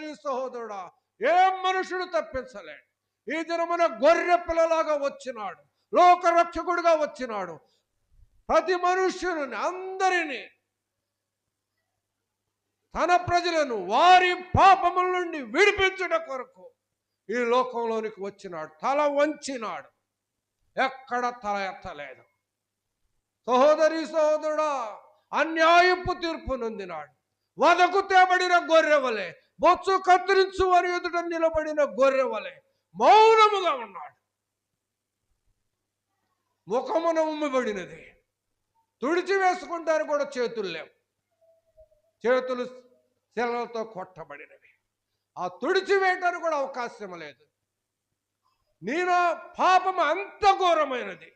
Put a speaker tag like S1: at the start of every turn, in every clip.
S1: సహోదరి సహోదరుడా, ఏ మనుషుడు తప్పించలేడు. ఈ దినమున గొర్రె పిల్లలాగా వచ్చినాడు, లోకరక్షకుడిగా వచ్చినాడు. ప్రతి మనుష్యుని అందరినీ, తన ప్రజలను వారి పాపముల నుండి విడిపించుట కొరకు ఈ లోకంలోనికి వచ్చినాడు. తల వంచినాడు, ఎక్కడ తల ఎత్తలేదు. సహోదరి సహోదరుడా, అన్యాయపు తీర్పు నొందినాడు. వదకు తేబడిన గొర్రెవలే, బొచ్చు కత్తిరించు వారి ఎదుట నిలబడిన గొర్రెవలే మౌనముగా ఉన్నాడు. ముఖమున ఉమ్మిబడినది, తుడిచి వేసుకుంటారు కూడా చేతులు లేవు, చేతులు శిలలతో కొట్టబడినవి. ఆ తుడిచి వేయటానికి కూడా అవకాశం లేదు. నేను పాపం అంత ఘోరమైనది.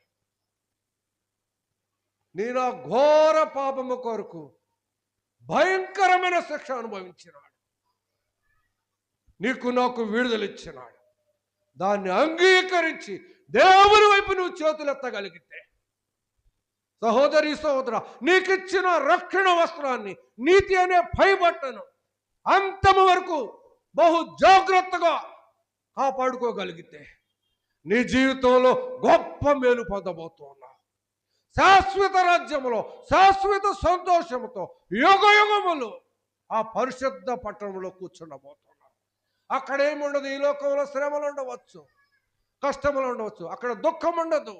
S1: నేను ఘోర పాపము కొరకు భయంకరమైన శిక్ష అనుభవించినాడు. నీకు నాకు విడుదలిచ్చినాడు. దాన్ని అంగీకరించి దేవుని వైపు నువ్వు చేతులెత్తగలిగితే, సహోదరి సహోదర, నీకిచ్చిన రక్షణ వస్త్రాన్ని, నీతి అనే పైబట్టను అంతము వరకు బహు జాగ్రత్తగా కాపాడుకోగలిగితే నీ జీవితంలో గొప్ప మేలు పొందబోతున్నావు. శాశ్వత రాజ్యములో శాశ్వత సంతోషముతో యుగ యుగములు ఆ పరిశుద్ధ పట్టణంలో కూర్చుండబోతున్నావు. అక్కడేముండదు. ఈ లోకంలో శ్రమలు ఉండవచ్చు, కష్టములు ఉండవచ్చు. అక్కడ దుఃఖం ఉండదు,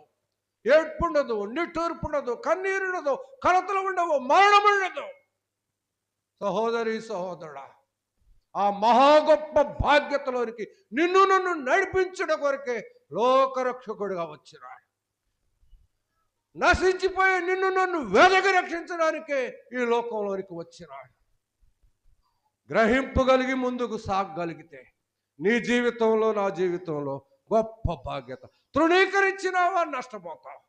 S1: ఏడ్పు ఉండదు, నిట్టూర్పు ఉండదు, కన్నీరు ఉండదు, కలతలు ఉండవు, మరణం ఉండదు. సహోదరి సహోదరుడా, ఆ మహా గొప్ప బాధ్యతలోనికి నిన్ను నన్ను నడిపించడం కొరకే లోకరక్షకుడిగా వచ్చినాడు. నశించిపోయి నిన్ను నన్ను వెదకి రక్షించడానికే ఈ లోకంలోనికి వచ్చినాడు. గ్రహింపగలిగి ముందుకు సాగగలిగితే నీ జీవితంలో, నా జీవితంలో గొప్ప బాధ్యత. తృణీకరించినావా నష్టపోతావు.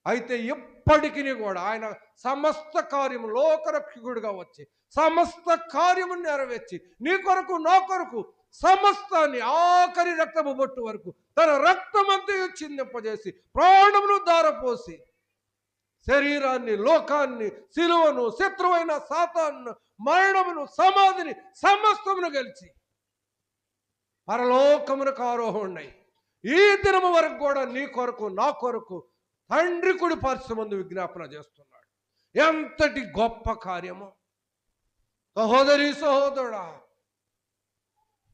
S1: అయితే ఇప్పటికీ కూడా ఆయన సమస్త కార్యము, లోకరక్షకుడిగా వచ్చి సమస్త కార్యము నెరవేర్చి నీ కొరకు నా కొరకు సమస్తాన్ని ఆఖరి రక్తము బొట్టు వరకు తన రక్తమంతయు చిందింపజేసి ప్రాణమును దారపోసి శరీరాన్ని, లోకాన్ని, శిలువను, శత్రువైన సాతాను, మరణమును, సమాధిని సమస్తమును గెలిచి పరలోకమునకు ఆరోహణై ఈ దినము వరకు కూడా నీ కొరకు నా కొరకు తండ్రి కుడి పార్శ్వమందు విజ్ఞాపన చేస్తున్నాడు. ఎంతటి గొప్ప కార్యము. సహోదరి సహోదరుడా,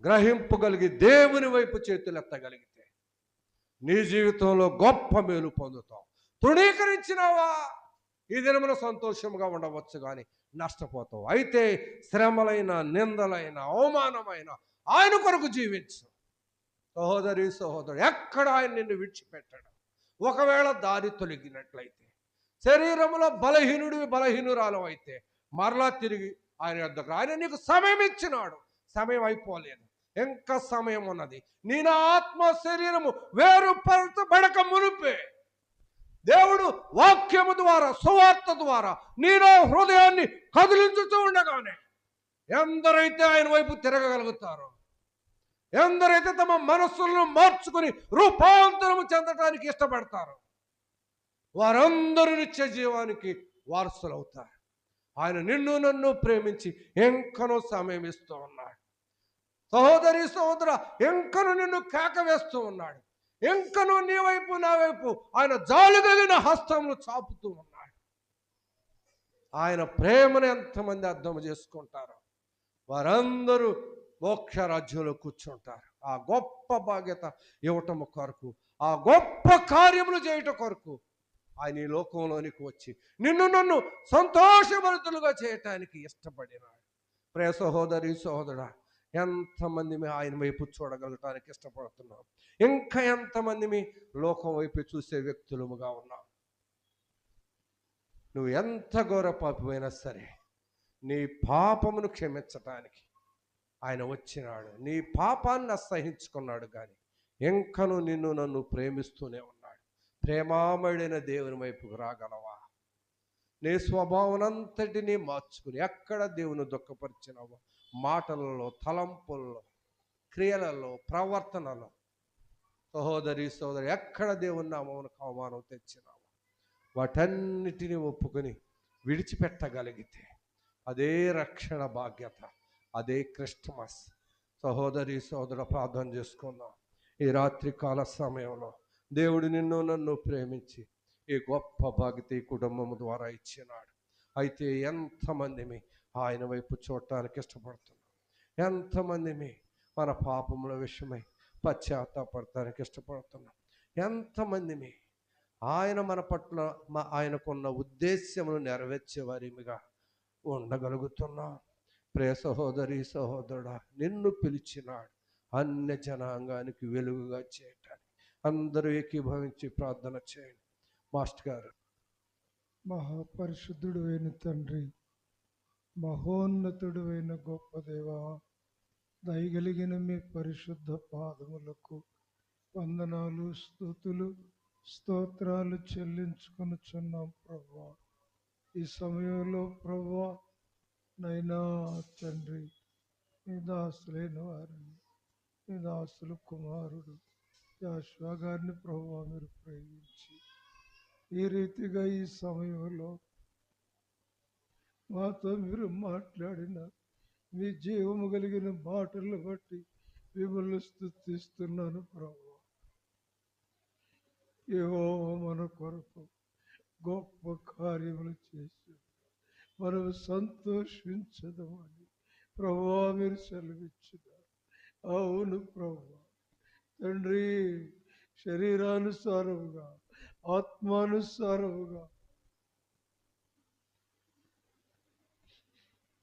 S1: గ్రహింపగలిగి దేవుని వైపు చేతులెత్తగలిగితే నీ జీవితంలో గొప్ప మేలు పొందుతావు. తృణీకరించినావా ఈ దినమున సంతోషంగా ఉండవచ్చు, కానీ నష్టపోతావు. అయితే శ్రమలైన, నిందలైన, అవమానమైన ఆయన కొరకు జీవించు. సహోదరి సహోదరుడు, ఎక్కడ ఆయన నిన్ను విడిచిపెట్టాడు. ఒకవేళ దారి తొలగినట్లయితే, శరీరంలో బలహీనురాలు అయితే మరలా తిరిగి ఆయన యొద్దకు. ఆయన నీకు సమయం ఇచ్చినాడు. సమయం అయిపోలేదు, ఇంకా సమయం ఉన్నది. నీ నా ఆత్మ శరీరము వేరుపరచబడక మునిపే దేవుడు వాక్యము ద్వారా, సువార్త ద్వారా నీ నా హృదయాన్ని కదిలించుతూ ఉండగానే ఎందరైతే ఆయన వైపు తిరగగలుగుతారో, ఎందరైతే తమ మనస్సులను మార్చుకుని రూపాంతరము చెందటానికి ఇష్టపడతారో, వారందరూ నిత్య జీవానికి వారసులవుతారు. ఆయన నిన్ను నన్ను ప్రేమించి ఎంకనో సమయం ఇస్తూ ఉన్నాడు. సహోదరి సహోదర, ఎంకను నిన్ను కేక వేస్తూ ఉన్నాడు. ఎంకను నీ వైపు, నా వైపు ఆయన జాలిగలిగిన హస్తములు చాపుతూ ఉన్నాడు. ఆయన ప్రేమను ఎంతమంది అర్థం చేసుకుంటారో వారందరూ మోక్ష రాజ్యంలో కూర్చుంటారు. ఆ గొప్ప బాధ్యత ఇవ్వటం కొరకు, ఆ గొప్ప కార్యములు చేయటం కొరకు ఆయన ఈ లోకంలోనికి వచ్చి నిన్ను నన్ను సంతోషభరితులుగా చేయటానికి ఇష్టపడినాడు. ప్రియ సహోదరి సహోదరుడా, ఎంతమంది ఆయన వైపు చూడగలగటానికి ఇష్టపడుతున్నాం? ఇంకా ఎంతమంది మీ లోకం వైపు చూసే వ్యక్తులముగా ఉన్నాం? నువ్వు ఎంత ఘోర పాపమైనా సరే నీ పాపమును క్షమించటానికి ఆయన వచ్చినాడు. నీ పాపాన్ని అసహించుకున్నాడు, కానీ ఇంకను నిన్ను నన్ను ప్రేమిస్తూనే ఉన్నాడు. ప్రేమామయుడైన దేవుని వైపుకు రాగలవా? నీ స్వభావనంతటినీ మార్చుకుని ఎక్కడ దేవుని దుఃఖపరిచినావో, మాటలలో, తలంపుల్లో, క్రియలలో, ప్రవర్తనలో, సహోదరి సోదరి, ఎక్కడ దేవుని నామమునకు అవమానం తెచ్చినావో వాటన్నిటిని ఒప్పుకొని విడిచిపెట్టగలిగితే అదే రక్షణ బాధ్యత, అదే క్రిస్టమస్. సహోదరి సోదర, ప్రార్థన చేసుకుందాం. ఈ రాత్రి కాల సమయంలో దేవుడు నిన్ను నన్ను ప్రేమించి ఈ గొప్ప బాధ్యత ఈ కుటుంబం ద్వారా ఇచ్చినాడు. అయితే ఎంతమంది ఆయన వైపు చూడటానికి ఇష్టపడుతున్నాం? ఎంతమంది మన పాపముల విషయమై పశ్చాత్తాపడటానికి ఇష్టపడుతున్నాం? ఎంతమంది ఆయన మన పట్ల ఆయనకున్న ఉద్దేశ్యమును నెరవేర్చే వారిగా ఉండగలుగుతున్నాం? ప్రియ సహోదరి సహోదరుడా, నిన్ను పిలిచినాడు అన్య జనాంగానికి వెలుగుగా చేయటానికి. అందరూ ఏకీభవించి ప్రార్థన చేయండి. మాస్టర్ గారు.
S2: మహాపరిశుద్ధుడు అయిన తండ్రి, మహోన్నతుడు అయిన గొప్ప దేవా, దయగలిగిన మీ పరిశుద్ధ పాదములకు వందనాలు, స్తుతులు, స్తోత్రాలు చెల్లించుకొనుచున్నాం ప్రభువా. ఈ సమయంలో ప్రభువా నైనా తండ్రి, మీ దాసులైన వారిని, మీ దాసులు కుమారుడు యాషువా గారిని ప్రభువా మీరు ప్రేమించి ఈ రీతిగా ఈ సమయంలో మాతో మీరు మాట్లాడిన మీ జీవము కలిగిన మాటలను బట్టి మిమ్మల్ని స్తుతిస్తున్నాను ప్రభువా. యెహోవా మన కొరకు గొప్ప కార్యములు చేసి మనం సంతోషించదమని ప్రభువా మీరు సెలవిచ్చినారు. అవును ప్రభువా తండ్రి, శరీరానుసారముగా ఆత్మానుసారముగా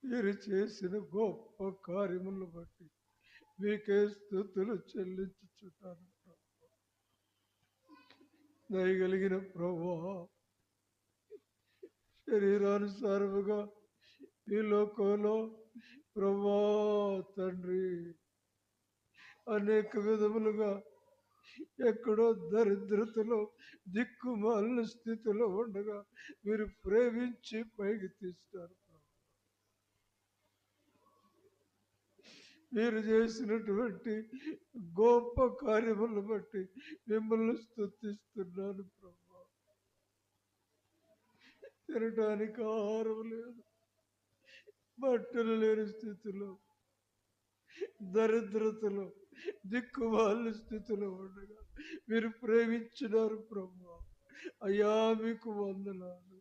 S2: మీరు చేసిన గొప్ప కార్యములను బట్టి మీకే స్తుతులు చెల్లించుచున్నాను. దయగలిగిన ప్రభువా, శరీరానుసారముగా ఈ లోకంలో ప్రభువా తండ్రి అనేక విధములుగా ఎక్కడో దరిద్రతలో దిక్కుమాలిన స్థితిలో ఉండగా మీరు ప్రేమించి పైకి తీస్తారు. మీరు చేసినటువంటి గొప్ప కార్యములను బట్టి మిమ్మల్ని స్తుతిస్తున్నాను ప్రభు. తినడానికి ఆహారం లేదు, బట్టలు లేని స్థితిలో, దరిద్రతలో, దిక్కుమాలిన స్థితిలో ఉండగా మీరు ప్రేమించినారు ప్రభు. అయ్యా మీకు వందనాలు.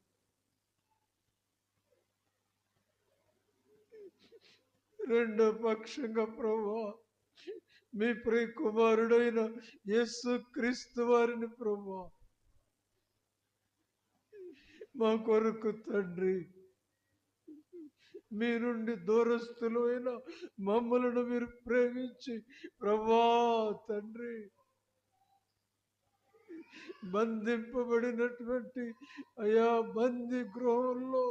S2: రెండో పక్షంగా ప్రభువా మీ ప్రియ కుమారుడైన యేసు క్రీస్తు వారిని ప్రభువా మా కొరకు తండ్రి మీ నుండి దూరస్తులు అయిన మమ్మలను మీరు ప్రేమించి ప్రభువా తండ్రి బంధింపబడినటువంటి అయా బందీ గృహంలో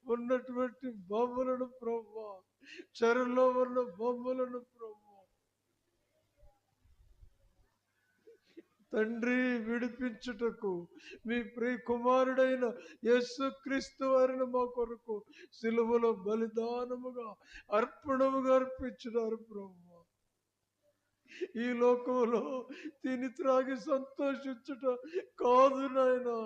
S2: ఉన్నటువంటి బొమ్మలను ప్రభువా, చెరలో ఉన్న బొమ్మలను ప్రభువా తండ్రి విడిపించుటకు మీ ప్రియ కుమారుడైన యేసు క్రీస్తు వారిని మా కొరకు సిలువలో బలిదానముగా అర్పణముగా అర్పించినారు ప్రభు. ఈ లోకంలో తిని త్రాగి సంతోషించుట కాదు నాయనా,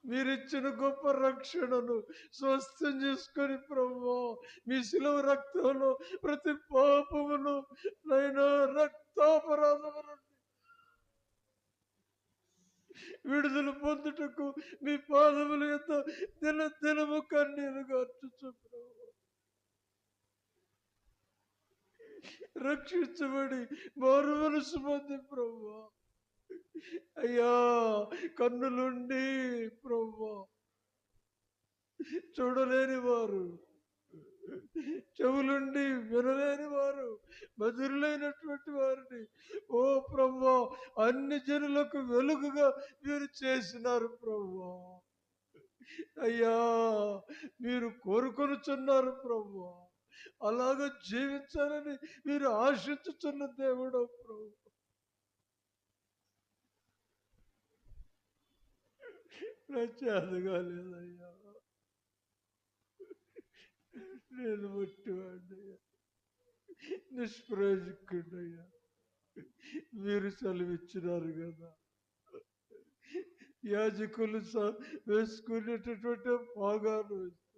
S2: మీరిచ్చిన గొప్ప రక్షణను స్వస్థం చేసుకొని ప్రభు మీ శిలువ రక్తంలో ప్రతి పాపమును నైనా రక్తాపరాధమును విడుదల పొందుటకు మీ పాదముల యొక్క దినము కన్నీరు గార్చుచు ప్రభు. రక్షించబడి మారు మనసు పొంది ప్రభు అయ్యా కన్నులుండి ప్రభు చూడలేని వారు, చెవులుండి వినలేని వారు, బదిరులైనటువంటి వారిని ఓ ప్రభువా అన్ని జనులకు వెలుగుగా మీరు చేసినారు ప్రభువా. అయ్యా మీరు కోరుకొనుచున్నారు ప్రభువా, అలాగ జీవించాలని మీరు ఆశించుచున్న దేవుడు ప్రభు. నా చేతగా లేదయ్యా, నేను మట్టివాడినయ్యా, నిష్ప్రయోజకుడయ్యా. మీరు సెలవిచ్చినారు కదా, యాజకులు వేసుకునేటటువంటి భాగాలు ఇస్తారు.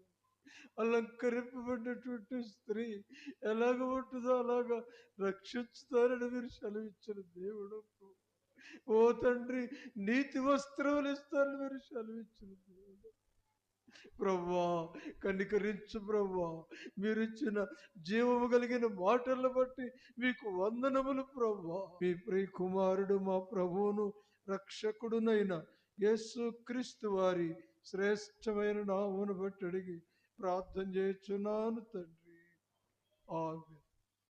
S2: అలంకరింపబడినటువంటి స్త్రీ ఎలాగ ఉంటుందో అలాగా రక్షించుతారని మీరు సెలవిచ్చిన దేవుడు. ఓ తండ్రి, నీతి వస్త్రములు ఇస్తారని మీరు సెలవిచ్చిన దేవుడు. ప్రభువా, కనికరించు ప్రభువా. మీరిచ్చిన జీవము కలిగిన మాటలను బట్టి మీకు వందనములు ప్రభువా. మీ ప్రియ కుమారుడు మా ప్రభువును రక్షకుడునైన యేసు క్రీస్తు వారి శ్రేష్టమైన నామమును బట్టి అడిగి ప్రార్థన చేయుచున్నాను తండ్రి. ఆమేన్.